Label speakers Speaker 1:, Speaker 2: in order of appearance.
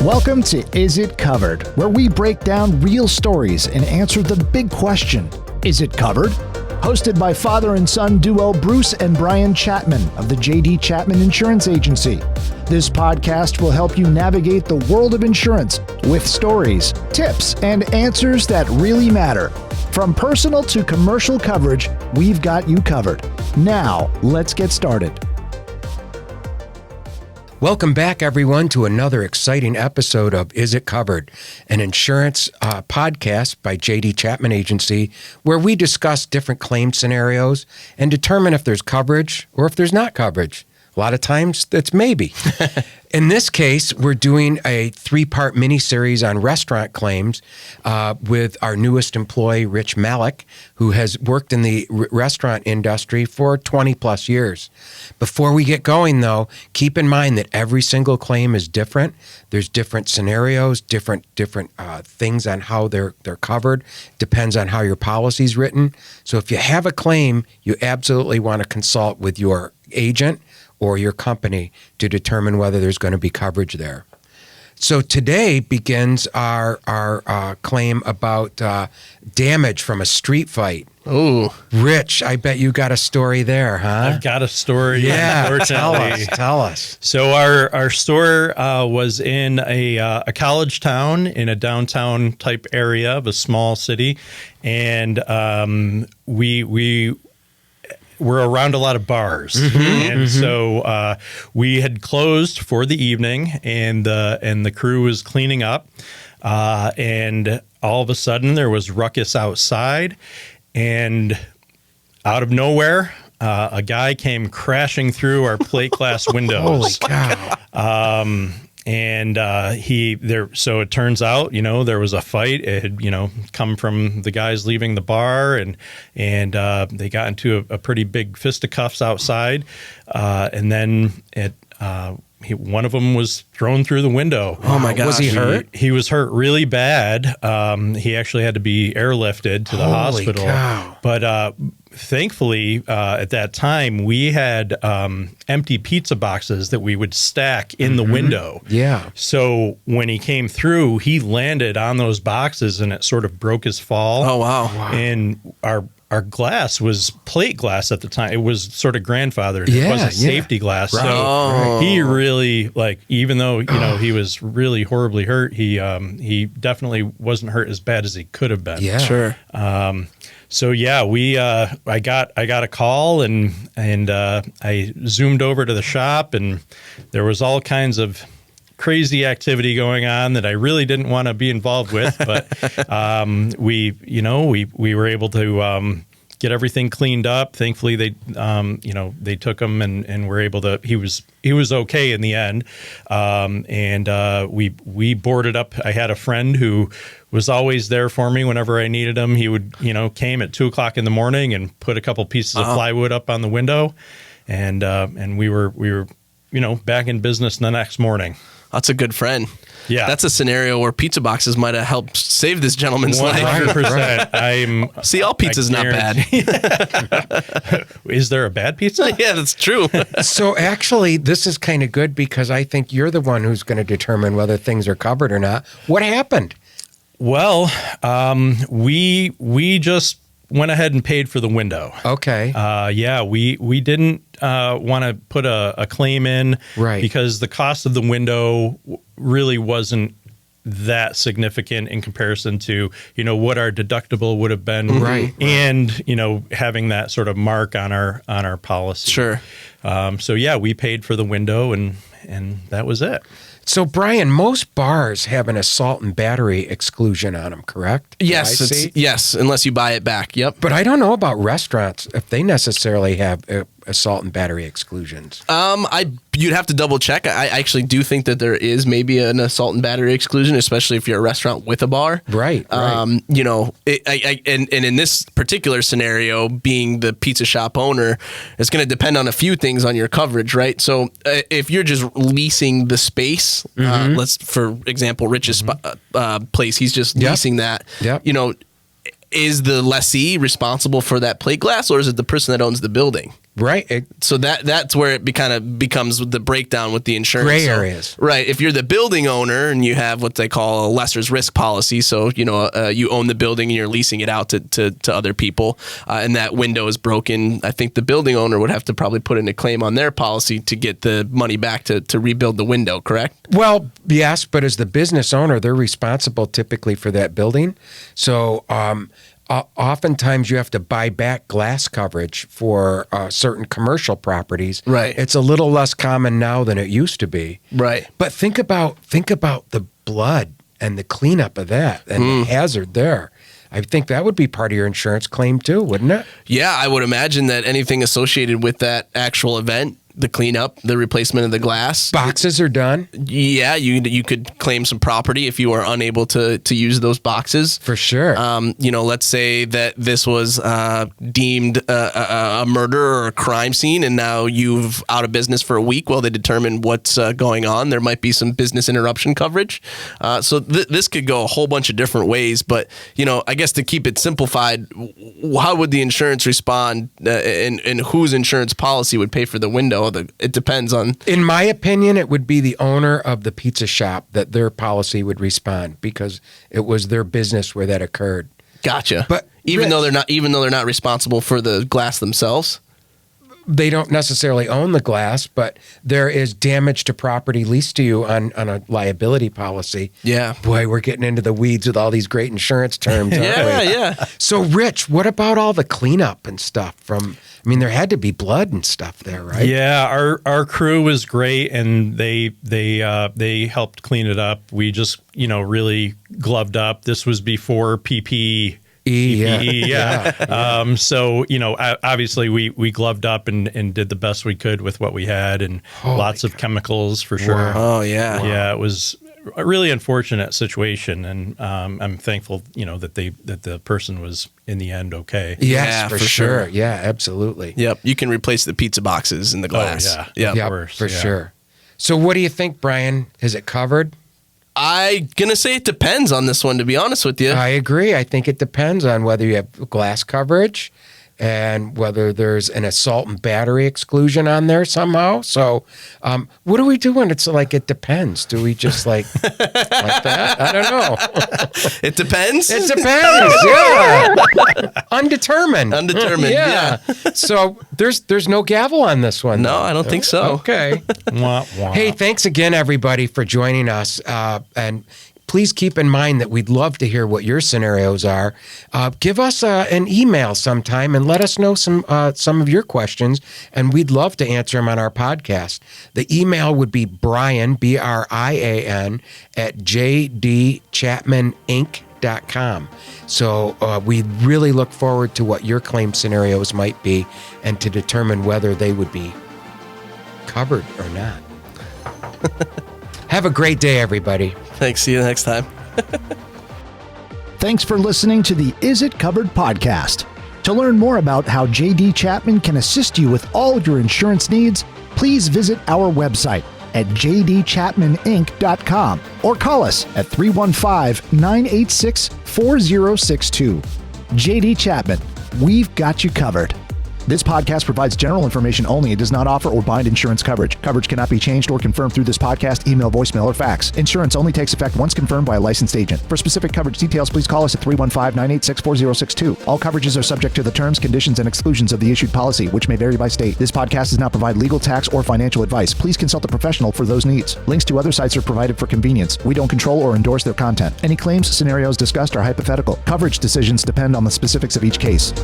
Speaker 1: Welcome to Is It Covered, where we break down real stories and answer the big question, is it covered? Hosted by father and son duo Bruce and Brian Chapman of the J.D. Chapman Insurance Agency. This podcast will help you navigate the world of insurance with stories, tips, and answers that really matter. From personal to commercial coverage, we've got you covered. Now, let's get started.
Speaker 2: Welcome back, everyone, to another exciting episode of Is It Covered, an insurance podcast by J.D. Chapman Agency, where we discuss different claim scenarios and determine if there's coverage or if there's not coverage. A lot of times, it's maybe. In this case, we're doing a 3-part mini-series on restaurant claims with our newest employee, Rich Malik, who has worked in the restaurant industry for 20-plus years. Before we get going, though, keep in mind that every single claim is different. There's different scenarios, different things on how they're covered. Depends on how your policy's written. So if you have a claim, you absolutely want to consult with your agent or your company to determine whether there's going to be coverage there. So today begins our claim about damage from a street fight.
Speaker 3: Oh,
Speaker 2: Rich, I bet you got a story there, huh?
Speaker 4: I've got a story.
Speaker 2: Yeah,
Speaker 4: Unfortunately.
Speaker 2: tell us.
Speaker 4: So our store was in a college town in a downtown type area of a small city, and we were around a lot of bars, so we had closed for the evening, and the crew was cleaning up, and all of a sudden there was ruckus outside, and out of nowhere, a guy came crashing through our plate glass windows.
Speaker 2: Holy cow!
Speaker 4: So it turns out, there was a fight. It had, come from the guys leaving the bar, and they got into a pretty big fisticuffs outside. And then one of them was thrown through the window.
Speaker 3: Oh my gosh.
Speaker 2: Was he hurt?
Speaker 4: He was hurt really bad. He actually had to be airlifted to the hospital.
Speaker 2: Cow.
Speaker 4: But thankfully, at that time, we had empty pizza boxes that we would stack in the window.
Speaker 2: Yeah.
Speaker 4: So when he came through, he landed on those boxes, and it sort of broke his fall.
Speaker 3: Oh, wow.
Speaker 4: And our glass was plate glass at the time. It was sort of grandfathered.
Speaker 2: Yeah,
Speaker 4: it wasn't safety glass.
Speaker 2: Right.
Speaker 4: So he really, even though, he was really horribly hurt, he definitely wasn't hurt as bad as he could have been.
Speaker 2: Yeah.
Speaker 3: Sure.
Speaker 4: So yeah, I got a call, and I zoomed over to the shop, and there was all kinds of crazy activity going on that I really didn't want to be involved with, but we were able to get everything cleaned up. Thankfully, they took him and were able to. He was okay in the end, and we boarded up. I had a friend who was always there for me whenever I needed him. He would came at 2:00 in the morning and put a couple pieces of plywood up on the window, and we were back in business the next morning.
Speaker 3: That's a good friend.
Speaker 4: Yeah.
Speaker 3: That's a scenario where pizza boxes might have helped save this gentleman's life.
Speaker 4: 100%.
Speaker 3: See, all pizza's not bad.
Speaker 4: Is there a bad pizza?
Speaker 3: Yeah, that's true.
Speaker 2: So actually, this is kind of good because I think you're the one who's going to determine whether things are covered or not. What happened?
Speaker 4: Well, we just went ahead and paid for the window.
Speaker 2: Okay.
Speaker 4: We didn't want to put a claim in,
Speaker 2: right,
Speaker 4: because the cost of the window really wasn't that significant in comparison to what our deductible would have been,
Speaker 2: right,
Speaker 4: and having that sort of mark on our policy.
Speaker 3: Sure.
Speaker 4: So yeah, we paid for the window, and that was it.
Speaker 2: So, Brian, most bars have an assault and battery exclusion on them, correct?
Speaker 3: Yes, yes, unless you buy it back. Yep.
Speaker 2: But I don't know about restaurants if they necessarily have assault and battery exclusions.
Speaker 3: You'd have to double check. I actually do think that there is maybe an assault and battery exclusion, especially if you're a restaurant with a bar.
Speaker 2: Right.
Speaker 3: And in this particular scenario, being the pizza shop owner, it's going to depend on a few things on your coverage, right? So if you're just leasing the space, let's, for example, Rich's place, he's just leasing that.
Speaker 2: Yep.
Speaker 3: Is the lessee responsible for that plate glass, or is it the person that owns the building?
Speaker 2: Right.
Speaker 3: So that's where it kind of becomes the breakdown with the insurance.
Speaker 2: Gray
Speaker 3: So,
Speaker 2: areas.
Speaker 3: right. If you're the building owner and you have what they call a lesser's risk policy, so you own the building and you're leasing it out to other people, and that window is broken, I think the building owner would have to probably put in a claim on their policy to get the money back to rebuild the window. Correct?
Speaker 2: Well, yes, but as the business owner, they're responsible typically for that building. So oftentimes you have to buy back glass coverage for certain commercial properties.
Speaker 3: Right.
Speaker 2: It's a little less common now than it used to be.
Speaker 3: Right.
Speaker 2: But think about the blood and the cleanup of that and the hazard there. I think that would be part of your insurance claim too, wouldn't it?
Speaker 3: Yeah, I would imagine that anything associated with that actual event, the cleanup, the replacement of the glass.
Speaker 2: Boxes are done.
Speaker 3: Yeah, you could claim some property if you are unable to use those boxes.
Speaker 2: For sure.
Speaker 3: Let's say that this was deemed a murder or a crime scene, and now you've out of business for a week while they determine what's going on. There might be some business interruption coverage. So this could go a whole bunch of different ways. But, I guess to keep it simplified, how would the insurance respond and whose insurance policy would pay for the window? It depends on.
Speaker 2: In my opinion, it would be the owner of the pizza shop that their policy would respond because it was their business where that occurred.
Speaker 3: Gotcha.
Speaker 2: But
Speaker 3: even though they're not responsible for the glass themselves.
Speaker 2: They don't necessarily own the glass, but there is damage to property leased to you on a liability policy.
Speaker 3: Yeah.
Speaker 2: Boy, we're getting into the weeds with all these great insurance terms, aren't we?
Speaker 3: Yeah.
Speaker 2: So, Rich, what about all the cleanup and stuff there had to be blood and stuff there, right?
Speaker 4: Yeah, our crew was great, and they helped clean it up. We just really gloved up. This was before PPE. Yeah. So, obviously we gloved up and did the best we could with what we had, and lots of chemicals for sure.
Speaker 2: Wow.
Speaker 3: Oh, yeah.
Speaker 4: Yeah, it was a really unfortunate situation, and I'm thankful, that the person was in the end okay.
Speaker 2: Yes, for sure. Yeah, absolutely.
Speaker 3: Yep. You can replace the pizza boxes in the glass.
Speaker 4: Oh, yeah.
Speaker 3: Yep.
Speaker 4: Of course,
Speaker 2: for sure. So what do you think, Brian? Is it covered?
Speaker 3: I'm going to say it depends on this one, to be honest with you.
Speaker 2: I agree. I think it depends on whether you have glass coverage and whether there's an assault and battery exclusion on there somehow. So what do we do when it's like it depends? Do we just like that? I don't know.
Speaker 3: It depends?
Speaker 2: It depends, yeah. Undetermined.
Speaker 3: Yeah.
Speaker 2: So there's no gavel on this one.
Speaker 3: No,
Speaker 2: though.
Speaker 3: I don't think so.
Speaker 2: Okay.
Speaker 4: Wah, wah.
Speaker 2: Hey, thanks again, everybody, for joining us. And please keep in mind that we'd love to hear what your scenarios are. Give us an email sometime and let us know some of your questions, and we'd love to answer them on our podcast. The email would be Brian, BRIAN, at jdchapmaninc.com. So we really look forward to what your claim scenarios might be and to determine whether they would be covered or not. Have a great day, everybody.
Speaker 3: Thanks. See you next time.
Speaker 1: Thanks for listening to the Is It Covered podcast. To learn more about how JD Chapman can assist you with all your insurance needs, please visit our website at jdchapmaninc.com or call us at 315-986-4062. JD Chapman, we've got you covered. This podcast provides general information only and does not offer or bind insurance coverage. Coverage cannot be changed or confirmed through this podcast, email, voicemail, or fax. Insurance only takes effect once confirmed by a licensed agent. For specific coverage details, please call us at 315-986-4062. All coverages are subject to the terms, conditions, and exclusions of the issued policy, which may vary by state. This podcast does not provide legal, tax, or financial advice. Please consult a professional for those needs. Links to other sites are provided for convenience. We don't control or endorse their content. Any claims scenarios discussed are hypothetical. Coverage decisions depend on the specifics of each case.